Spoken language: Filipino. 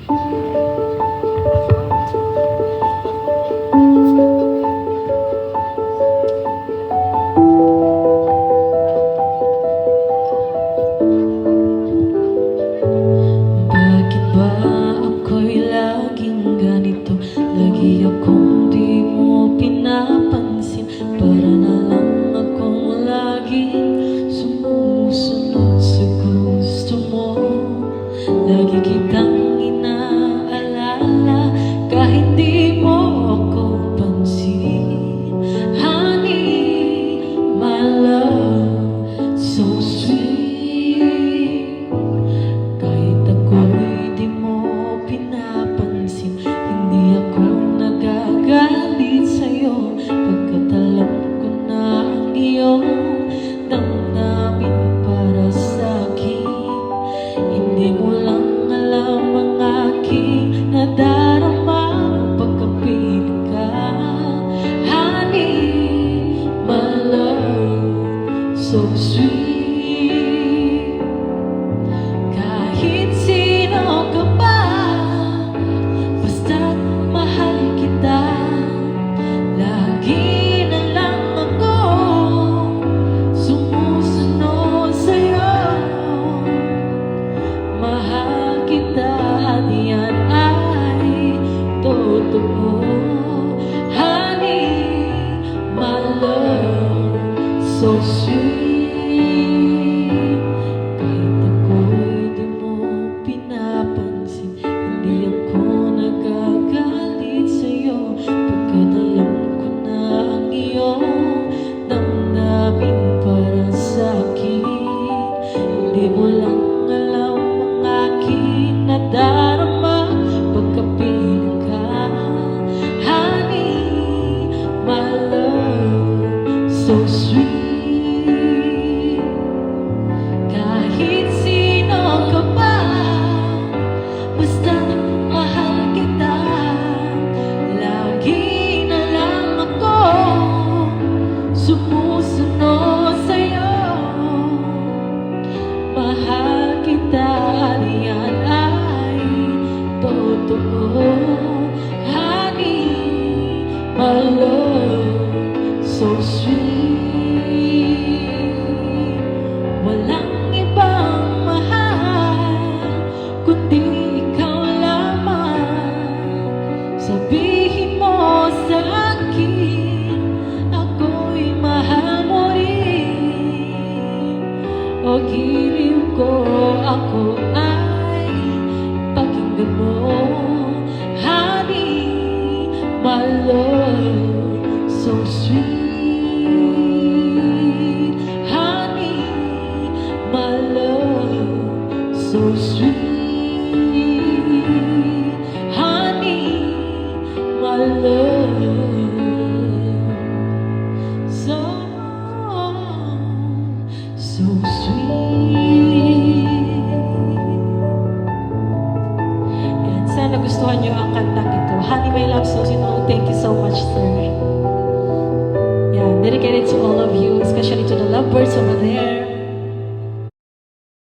Bakit ba ako'y laging ganito? Lagi akong di mo pinapansin. Para na lang akong laging sumusunod sa gusto mo. Lagi kitang inaalala kahit di mo ako pansin. Honey, my love, so sweet. Kahit ako'y di mo pinapansin, hindi ako nagagalit sa'yo. Pagkat alam ko na ang iyong damdamin para sa'kin. Hindi mo lang alam ang aking nadarama pagkapiling ka. Honey, my love, so sweet. Kahit sino ka pa, basta't mahal kita. Lagi na lang ako sumusunod sa'yo. Mahal kita at yan ay totoo. Honey, my love, so sweet. Kahit ako'y di mo pinapansin, hindi ako nagagalit sa'yo. Pagkat alam ko na ang iyong damdamin para sa'kin. Hindi mo lang alam ang aking nadarama pagkapiling ka. Honey, my love, so sweet. Kahit sino ka pa, basta mahal kita. Lagi na lang ako sumusunod sa'yo. Mahal kita at yan ay totoo. Honey, my love, so sweet. Walang ibang mahal kundi ikaw lamang. Sabihin mo sa akin, ako'y mahal mo rin. O giliw ko, ako ay pakinggan mo. Honey, my love, so sweet. Honey, my love, so sweet. Honey, my love, so sweet. Yan, sana gustuhan nyo ang kantang ito. Honey, my love, so sweet. Oh, thank you so much, sir. Yeah, dedicated to all of you, especially to the lovebirds over there.